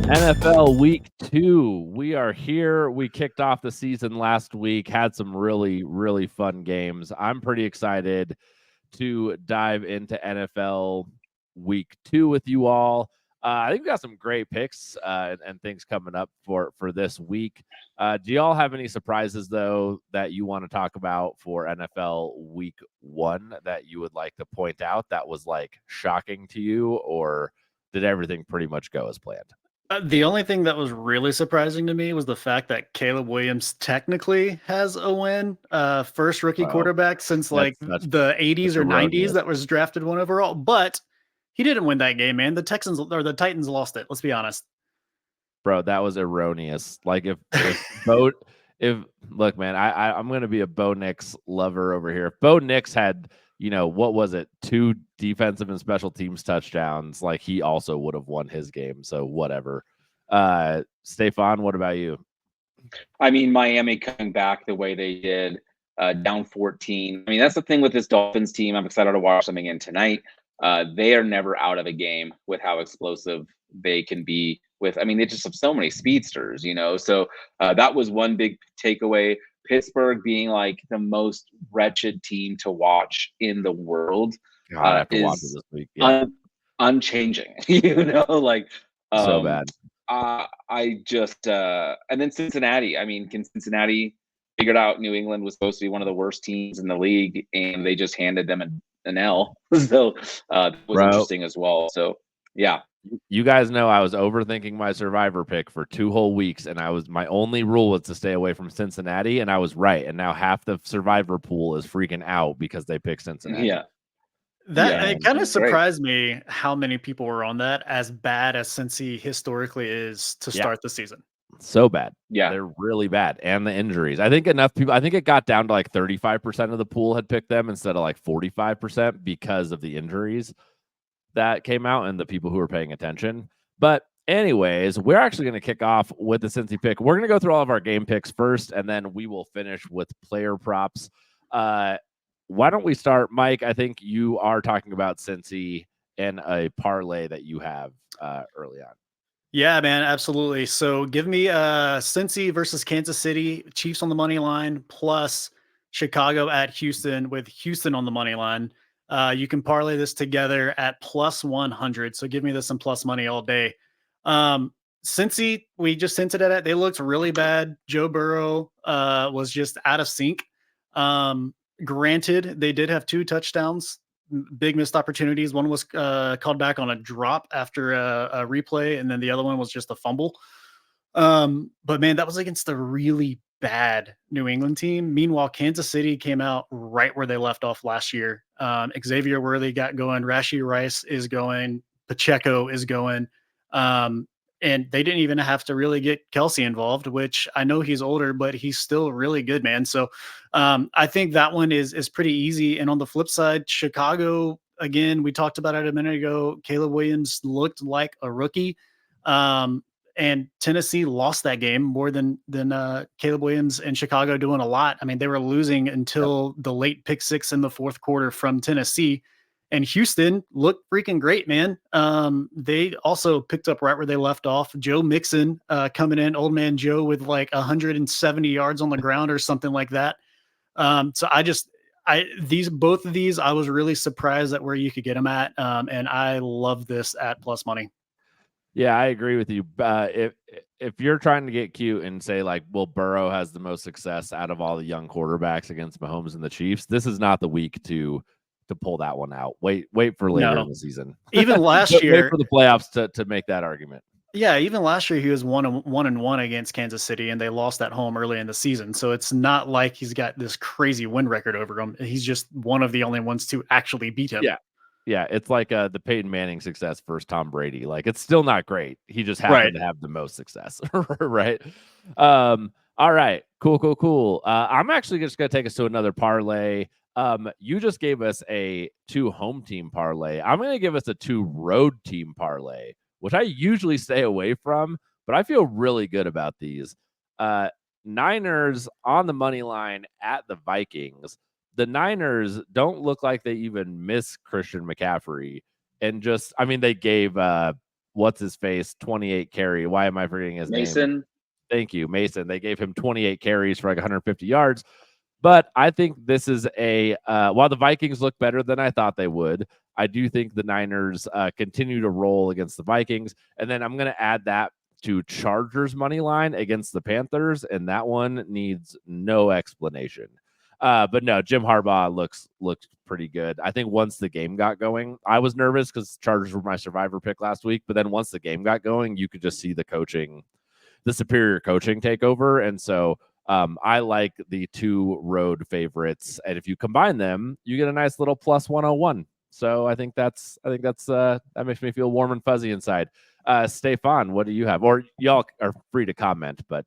NFL Week 2. We are here. We kicked off the season last week, had some really, really fun games. I'm pretty excited to dive into NFL Week 2 with you all. I think we got some great picks and things coming up for this week. Do y'all have any surprises, though, that you want to talk about for NFL Week 1 that you would like to point out that was, like, shocking to you, or did everything pretty much go as planned? The only thing that was really surprising to me was the fact that Caleb Williams technically has a win. First rookie Well, quarterback since like that's such the 80s It's or 90s erroneous. that was drafted one overall, but he didn't win that game, man. The Texans or the Titans lost it. Let's be honest. Bro, that was erroneous. Like, if Bo if look, man, I'm gonna be a Bo Nix lover over here. If Bo Nix had, what was it, 2 defensive and special teams touchdowns, like, he also would have won his game, so whatever. Stefan, what about you? I mean, Miami coming back the way they did, down 14. I mean, that's the thing with this Dolphins team. I'm excited to watch them again tonight. They are never out of a game with how explosive they can be. With, I mean, they just have so many speedsters, you know. So that was one big takeaway. Pittsburgh being like the most wretched team to watch in the world God, I have to watch it is this week. Yeah, unchanging. Like so um, bad. I just and then Cincinnati. I mean, can Cincinnati figured out New England was supposed to be one of the worst teams in the league, and they just handed them an L. So that was Bro, interesting as well. So yeah, you guys know I was overthinking my survivor pick for 2 whole weeks, and my only rule was to stay away from Cincinnati, and I was right. And now half the survivor pool is freaking out because they picked Cincinnati. yeah, That yeah. it kind of That's great. surprised me how many people were on that, as bad as Cincy historically is to Yeah, start the season. so bad. Yeah, They're really bad. And the injuries. I think enough people, I think it got down to like 35% of the pool had picked them instead of like 45% because of the injuries that came out and the people who were paying attention. But anyways, we're actually going to kick off with the Cincy pick. We're going to go through all of our game picks first, and then we will finish with player props. Uh, why don't we start, Mike? I think you are talking about Cincy in a parlay that you have early on. Yeah, man, absolutely. So give me Cincy versus Kansas City, Chiefs on the money line, plus Chicago at Houston with Houston on the money line. You can parlay this together at plus 100. So give me this some plus money all day. Um, Cincy, we just hinted at it. They looked really bad. Joe Burrow was just out of sync. Granted, they did have 2 touchdowns, big missed opportunities. One was called back on a drop after a replay, and then the other one was just a fumble. But man, that was against a really bad New England team. Meanwhile, Kansas City came out right where they left off last year. Xavier Worthy got going, Rashi Rice is going, Pacheco is going. And they didn't even have to really get Kelsey involved, which I know he's older, but he's still really good, man. So I think that one is pretty easy. And on the flip side, Chicago, again, we talked about it a minute ago. Caleb Williams looked like a rookie. Um, and Tennessee lost that game more than Caleb Williams and Chicago doing a lot. I mean, they were losing Yep. until the late pick six in the fourth quarter from Tennessee. And Houston looked freaking great, man. They also picked up right where they left off. Joe Mixon coming in, old man Joe with like 170 yards on the ground or something like that. So both of these, I was really surprised at where you could get them at. And I love this at plus money. Yeah, I agree with you. If you're trying to get cute and say like, well, Burrow has the most success out of all the young quarterbacks against Mahomes and the Chiefs, this is not the week to pull that one out. Wait for later in No, the season. even last Wait year, for the playoffs to make that argument. yeah, even last year he was 1-1 against Kansas City, and they lost at home early in the season. So it's not like he's got this crazy win record over him. He's just one of the only ones to actually beat him. Yeah. Yeah, it's like the Peyton Manning success versus Tom Brady. Like, it's still not great. He just Right. happened to have the most success, right? All right, cool. I'm actually just gonna take us to another parlay. You just gave us a 2 home team parlay. I'm gonna give us a 2 road team parlay, which I usually stay away from, but I feel really good about these. Uh, Niners on the money line at the Vikings. The Niners don't look like they even miss Christian McCaffrey. And just, I mean, they gave what's his face 28 carry. Why am I forgetting his name? Mason. Thank you, Mason. They gave him 28 carries for like 150 yards. But I think this is while the Vikings look better than I thought they would, I do think the Niners continue to roll against the Vikings. And then I'm going to add that to Chargers money line against the Panthers, and that one needs no explanation. But no, Jim Harbaugh looks pretty good. I think once the game got going, I was nervous because Chargers were my survivor pick last week. But then once the game got going, you could just see the superior coaching take over. And so I like the two road favorites. And if you combine them, you get a nice little plus 101. So I think that's that makes me feel warm and fuzzy inside. Stefan, what do you have? Or y'all are free to comment, but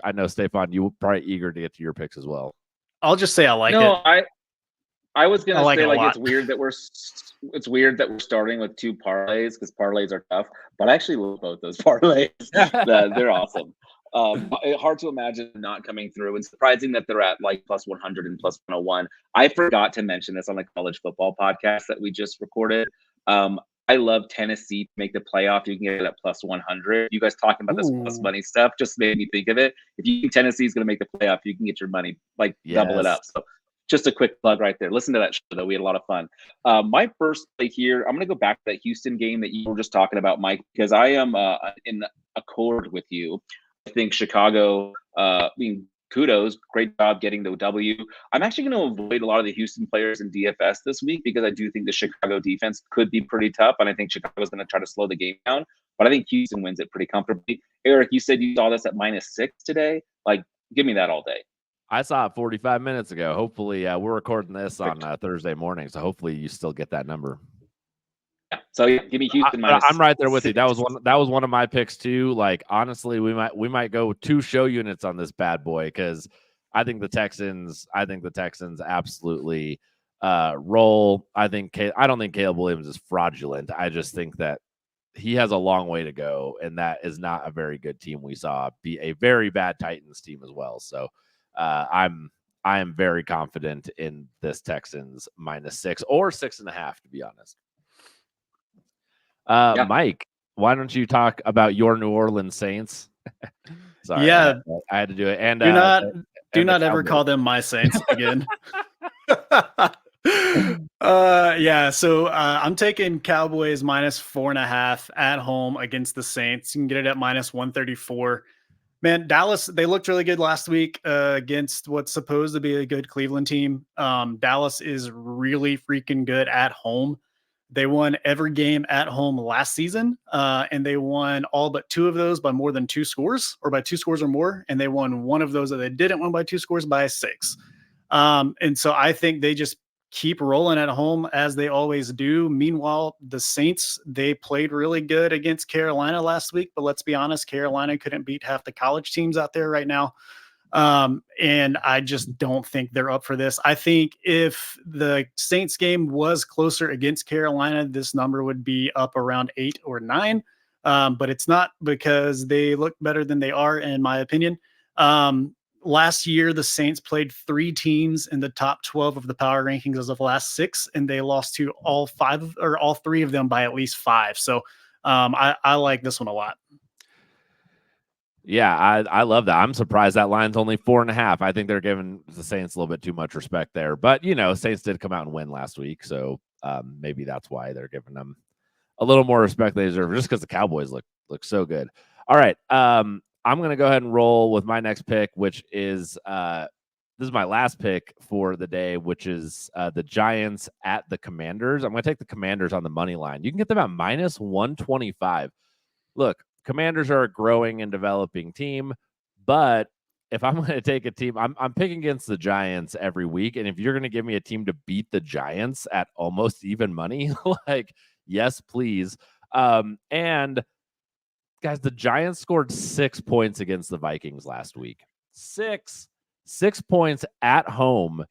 I know Stefan, you were probably eager to get to your picks as well. I'll just say I like it. I was gonna say it's weird that we're starting with two parlays because parlays are tough, but I actually love both those parlays. They're awesome. Hard to imagine not coming through, and surprising that they're at like plus 100 and plus 101. I forgot to mention this on the college football podcast that we just recorded. I love Tennessee to make the playoff. You can get it at plus 100. You guys talking about this plus money stuff just made me think of it. If you think Tennessee is going to make the playoff, you can get your money double it up. So just a quick plug right there. Listen to that show, though. We had a lot of fun. My first play here, I'm going to go back to that Houston game that you were just talking about, Mike, because I am in accord with you. I think Chicago, kudos, great job getting the W. I'm actually going to avoid a lot of the Houston players in DFS this week because I do think the Chicago defense could be pretty tough, and I think Chicago's going to try to slow the game down. But I think Houston wins it pretty comfortably. Eric, you said you saw this at -6 today. Give me that all day. I saw it 45 minutes ago. Hopefully, we're recording this on Thursday morning, so hopefully you still get that number. Yeah. So give me Houston minus. I'm right there with you. That was one of my picks too. Honestly, we might go 2 show units on this bad boy because I think the Texans absolutely roll. I don't think Caleb Williams is fraudulent. I just think that he has a long way to go, and that is not a very good team. We saw be a very bad Titans team as well. So I am very confident in this Texans -6 or 6.5, to be honest. Mike, why don't you talk about your New Orleans Saints? Sorry, yeah, I had to do it. And do not ever call them my Saints again. So I'm taking Cowboys -4.5 at home against the Saints. You can get it at -134. Man, Dallas, they looked really good last week against what's supposed to be a good Cleveland team. Dallas is really freaking good at home. They won every game at home last season, and they won all but 2 of those by more than 2 scores, or by 2 scores or more, and they won 1 of those that they didn't win by 2 scores by 6. And so I think they just keep rolling at home as they always do. Meanwhile, the Saints, they played really good against Carolina last week, but let's be honest, Carolina couldn't beat half the college teams out there right now. And I just don't think they're up for this. I think if the Saints game was closer against Carolina, this number would be up around 8 or 9. But it's not because they look better than they are, in my opinion. Last year, the Saints played 3 teams in the top 12 of the power rankings as of the last 6, and they lost to all 3 of them by at least 5. So I like this one a lot. Yeah, I love that. I'm surprised that line's only 4.5. I think they're giving the Saints a little bit too much respect there. But, Saints did come out and win last week, so maybe that's why they're giving them a little more respect they deserve, just because the Cowboys look so good. All right, I'm going to go ahead and roll with my next pick, which is this is my last pick for the day, which is the Giants at the Commanders. I'm going to take the Commanders on the money line. You can get them at -125. Look, Commanders are a growing and developing team, but if I'm going to take a team, I'm picking against the Giants every week. And if you're going to give me a team to beat the Giants at almost even money, yes, please. And guys, the Giants scored 6 points against the Vikings last week. 6 points at home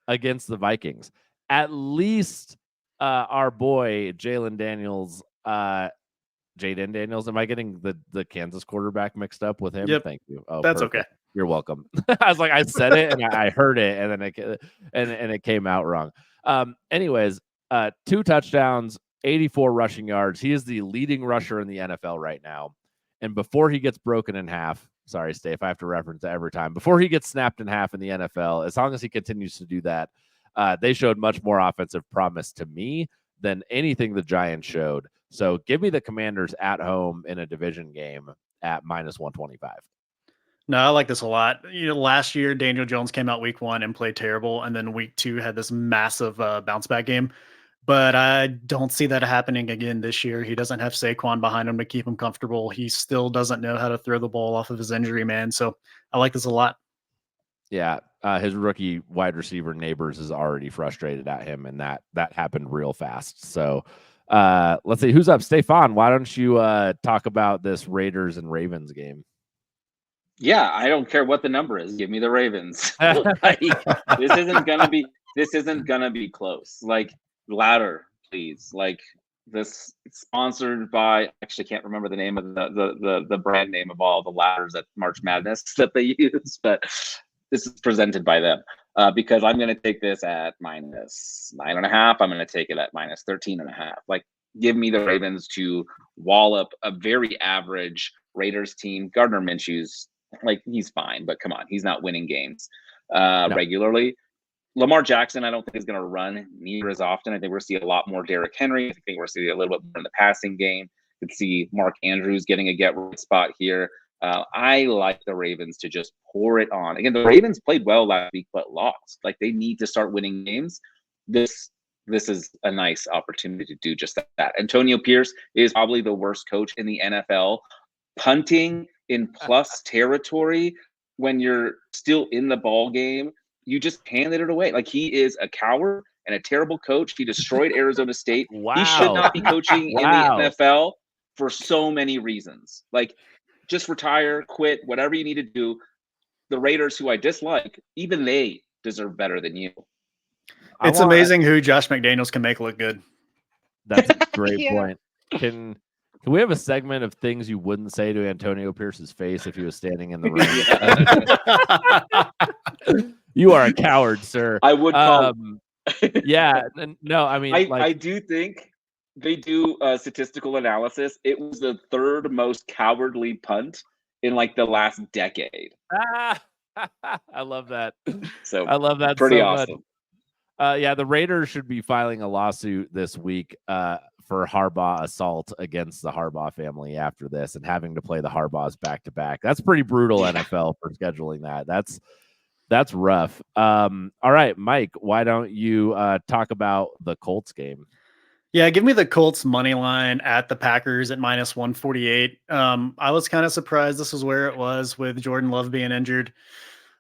against the Vikings. At least our boy Jaden Daniels. Am I getting the Kansas quarterback mixed up with him? Yep. Thank you. Oh, that's perfect. okay. You're welcome. I was like, I said it and I heard it, and then it came out wrong. Anyways, 2 touchdowns 84 rushing yards. He is the leading rusher in the NFL right now. And before he gets broken in half, sorry, Steve, I have to reference that every time. Before he gets snapped in half in the NFL, as long as he continues to do that, they showed much more offensive promise to me than anything the Giants showed. So give me the Commanders at home in a division game at -125. No, I like this a lot. Last year, Daniel Jones came out week 1 and played terrible. And then week 2 had this massive bounce back game. But I don't see that happening again this year. He doesn't have Saquon behind him to keep him comfortable. He still doesn't know how to throw the ball off of his injury, man. So I like this a lot. Yeah, his rookie wide receiver Neighbors is already frustrated at him, and that happened real fast. So let's see who's up. Stefan, why don't you talk about this Raiders and Ravens game? Yeah, I don't care what the number is. Give me the Ravens. Like, this isn't gonna be close. Like, ladder, please. Like, this sponsored by, actually can't remember the name of the brand name of all the ladders at March Madness that they use, but this is presented by them. Because I'm going to take this at -9.5. I'm going to take it at -13.5. Like, give me the Ravens to wallop a very average Raiders team. Gardner Minshew's, like, he's fine, but come on, he's not winning games regularly. Lamar Jackson, I don't think is going to run near as often. I think we're going to see a lot more Derrick Henry. I think we're going to see a little bit more in the passing game. You could see Mark Andrews getting a get-right spot here. I like the Ravens to just pour it on. Again, the Ravens played well last week, but lost. Like, they need to start winning games. This is a nice opportunity to do just that. Antonio Pierce is probably the worst coach in the NFL. Punting in plus territory when you're still in the ball game, you just handed it away. Like, he is a coward and a terrible coach. He destroyed Arizona State. Wow. He should not be coaching in the NFL for so many reasons. Like, just retire, quit, whatever you need to do. The Raiders, who I dislike, even they deserve better than you. It's amazing who Josh McDaniels can make look good. That's a great point. Can we have a segment of things you wouldn't say to Antonio Pierce's face if he was standing in the ring? You are a coward, sir. I would call yeah, no, I mean, I do think they do statistical analysis. It was the third most cowardly punt in like the last decade. I love that. So I love that. Pretty so awesome. Much. Yeah, the Raiders should be filing a lawsuit this week for Harbaugh assault against the Harbaugh family after this and having to play the Harbaughs back to back. That's pretty brutal, NFL, for scheduling that. That's rough. All right, Mike, why don't you talk about the Colts game? Yeah, give me the Colts money line at the Packers at -148. I was kind of surprised this was where it was with Jordan Love being injured.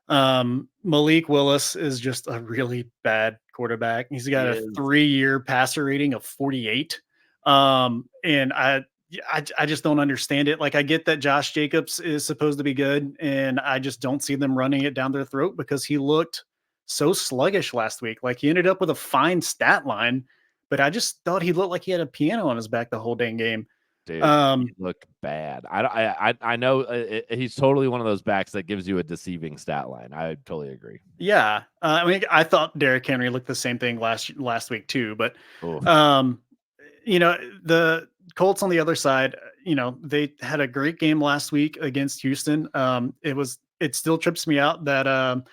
Malik Willis is just a really bad quarterback. He's got a 3-year passer rating of 48. And I just don't understand it. Like, I get that Josh Jacobs is supposed to be good, and I just don't see them running it down their throat because he looked so sluggish last week. Like, he ended up with a fine stat line, but I just thought he looked like he had a piano on his back the whole dang game. Dude, he looked bad. I know he's totally one of those backs that gives you a deceiving stat line. I totally agree. Yeah, I mean, I thought Derrick Henry looked the same thing last week too, but the Colts on the other side, they had a great game last week against Houston. It still trips me out that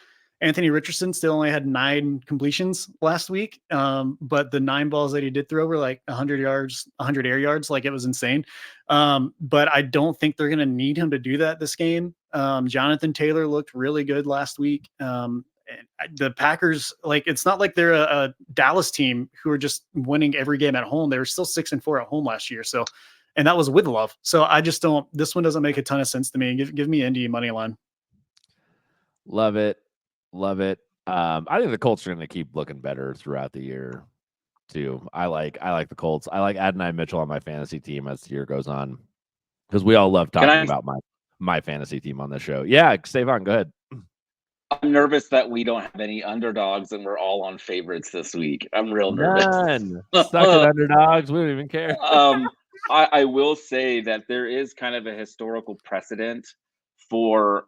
Anthony Richardson still only had 9 completions last week. But the 9 balls that he did throw were like 100 yards, 100 air yards. Like, it was insane. But I don't think they're going to need him to do that this game. Jonathan Taylor looked really good last week. And the Packers, like, it's not like they're a Dallas team who are just winning every game at home. They were still 6-4 at home last year. So, and that was with Love. So I just don't, this one doesn't make a ton of sense to me. Give me Indy money line. Love it. Love it. I think the Colts are going to keep looking better throughout the year too. I like the Colts. I like Adonai Mitchell on my fantasy team as the year goes on, because we all love talking about my fantasy team on this show. Yeah, Stefan, go ahead. I'm nervous that we don't have any underdogs and we're all on favorites this week. I'm real nervous. None. Stuck at underdogs. We don't even care. I will say that there is kind of a historical precedent for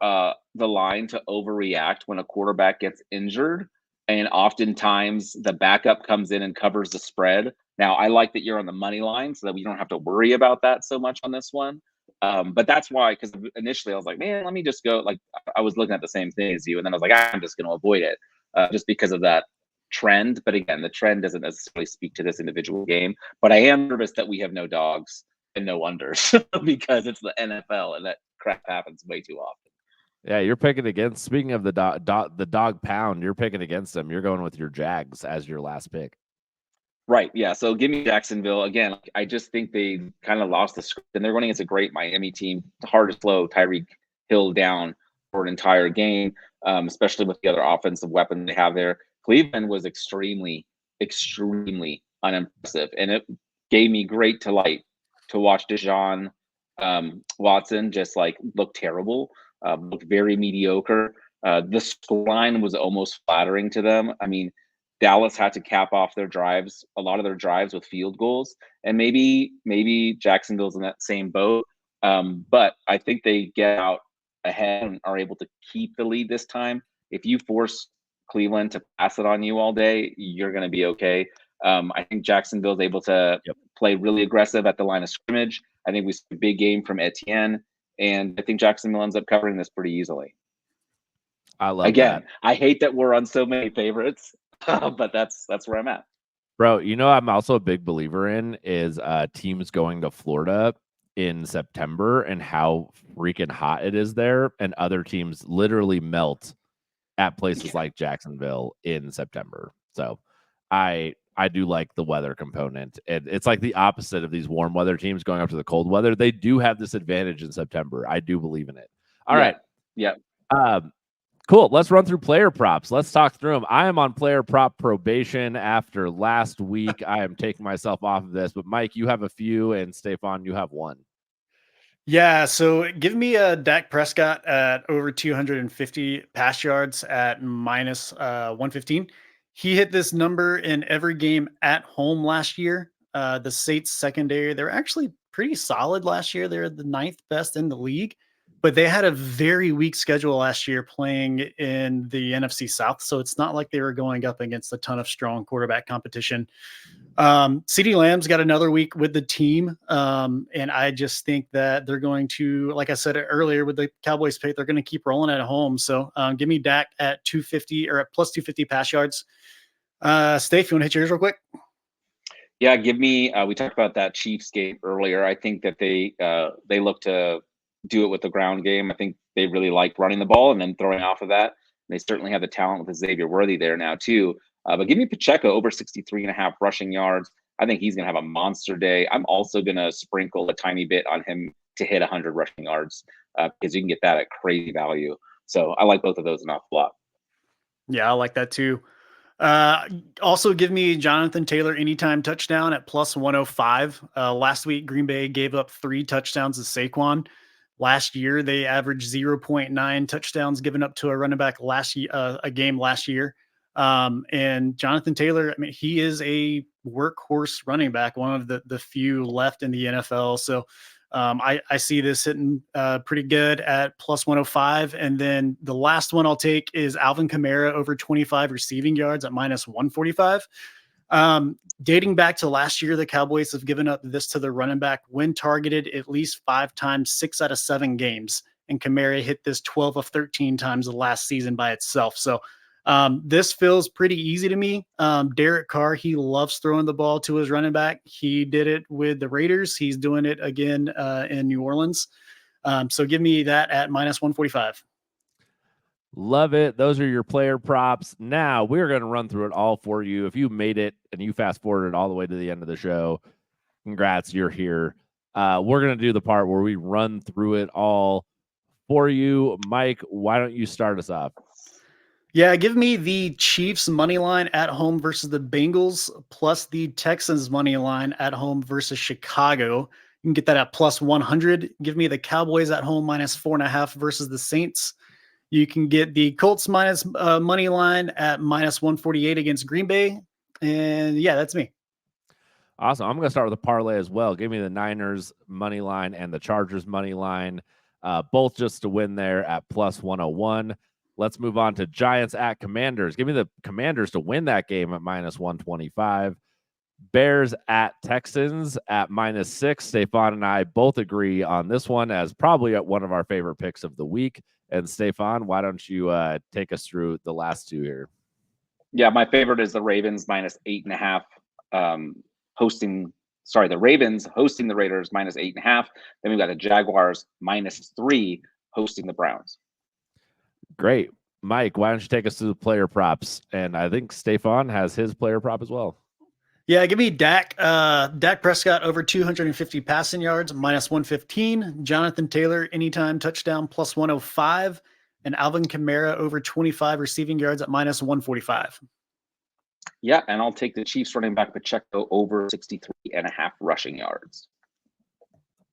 the line to overreact when a quarterback gets injured. and oftentimes the backup comes in and covers the spread. Now, I like that you're on the money line so that we don't have to worry about that so much on this one. But that's why, because initially I was like, man, let me just go. Like, I was looking at the same thing as you, and then I was like, I'm just going to avoid it just because of that trend. But again, the trend doesn't necessarily speak to this individual game. But I am nervous that we have no dogs and no unders because it's the NFL and that crap happens way too often. Yeah, you're picking against. Speaking of the dog pound, you're picking against them. You're going with your Jags as your last pick. Right. Yeah. So give me Jacksonville again. I just think they kind of lost the script, and they're running against a great Miami team. Hard to slow Tyreek Hill down for an entire game, especially with the other offensive weapon they have there. Cleveland was extremely, extremely unimpressive, and it gave me great delight to watch Deshaun Watson just like look terrible, look very mediocre. The scoreline was almost flattering to them. I mean, Dallas had to cap off their drives, a lot of their drives with field goals, and maybe Jacksonville's in that same boat. But I think they get out ahead and are able to keep the lead this time. If you force Cleveland to pass it on you all day, you're going to be okay. I think Jacksonville's able to play really aggressive at the line of scrimmage. I think we see a big game from Etienne, and I think Jacksonville ends up covering this pretty easily. I love Again, that. I hate that we're on so many favorites, but that's where I'm at. Bro, you know I'm also a big believer in is teams going to Florida in September and how freaking hot it is there, and other teams literally melt at places like Jacksonville in September. So I do like the weather component. It's like the opposite of these warm weather teams going up to the cold weather. They do have this advantage in September. I do believe in it. All right. Yeah. Cool. Let's run through player props. Let's talk through them. I am on player prop probation after last week. I am taking myself off of this, but Mike, you have a few, and Stefan, you have one. Yeah, so give me a Dak Prescott at over 250 pass yards at minus 115. He hit this number in every game at home last year. The Saints secondary, they're actually pretty solid last year. They're the 9th best in the league, but they had a very weak schedule last year playing in the NFC South. So it's not like they were going up against a ton of strong quarterback competition. CeeDee Lamb's got another week with the team. And I just think that they're going to, like I said earlier with the Cowboys pick, they're going to keep rolling at home. So give me Dak at 250 or at plus 250 pass yards. Steph, you want to hit yours real quick? Yeah, give me. We talked about that Chiefs game earlier. I think that they look to do it with the ground game. I think they really like running the ball and then throwing off of that. They certainly have the talent with Xavier Worthy there now too. But give me Pacheco over 63.5 rushing yards. I think he's going to have a monster day. I'm also going to sprinkle a tiny bit on him to hit 100 rushing yards because you can get that at crazy value. So I like both of those an awful lot. Yeah, I like that too. Also give me Jonathan Taylor anytime touchdown at plus 105. Last week, Green Bay gave up 3 touchdowns to Saquon. Last year, they averaged 0.9 touchdowns given up to a running back a game last year. And Jonathan Taylor, I mean, he is a workhorse running back, one of the few left in the NFL. So I see this hitting pretty good at plus 105. And then the last one I'll take is Alvin Kamara over 25 receiving yards at minus 145. Dating back to last year, the Cowboys have given up this to the running back when targeted at least 5 times, 6 out of 7 games. And Kamara hit this 12 of 13 times the last season by itself. So this feels pretty easy to me. Derek Carr, he loves throwing the ball to his running back. He did it with the Raiders. He's doing it again in New Orleans. So give me that at minus 145. Love it. Those are your player props. Now we're going to run through it all for you. If you made it and you fast forwarded all the way to the end of the show, congrats, you're here. We're going to do the part where we run through it all for you. Mike, why don't you start us off? Yeah, give me the Chiefs money line at home versus the Bengals, plus the Texans money line at home versus Chicago. You can get that at plus 100. Give me the Cowboys at home minus 4.5 versus the Saints. You can get the Colts minus money line at minus 148 against Green Bay. And yeah, that's me. Awesome. I'm going to start with a parlay as well. Give me the Niners money line and the Chargers money line, both just to win there at plus 101. Let's move on to Giants at Commanders. Give me the Commanders to win that game at -125. Bears at Texans at -6. Stefan and I both agree on this one as probably one of our favorite picks of the week. And Stefan, why don't you take us through the last two here? Yeah, my favorite is the Ravens -8.5. The Ravens hosting the Raiders -8.5. Then we've got the Jaguars -3 hosting the Browns. Great. Mike, why don't you take us through the player props? And I think Stefan has his player prop as well. Yeah, give me Dak. Dak Prescott over 250 passing yards, -115. Jonathan Taylor, anytime touchdown, +105. And Alvin Kamara over 25 receiving yards at -145. Yeah, and I'll take the Chiefs running back Pacheco over 63.5 rushing yards.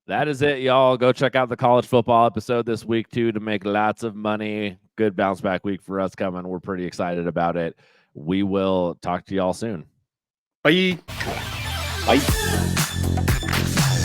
That is it, y'all. Go check out the college football episode this week, too, to make lots of money. Good bounce back week for us coming. We're pretty excited about it. We will talk to y'all soon. Bye. Bye.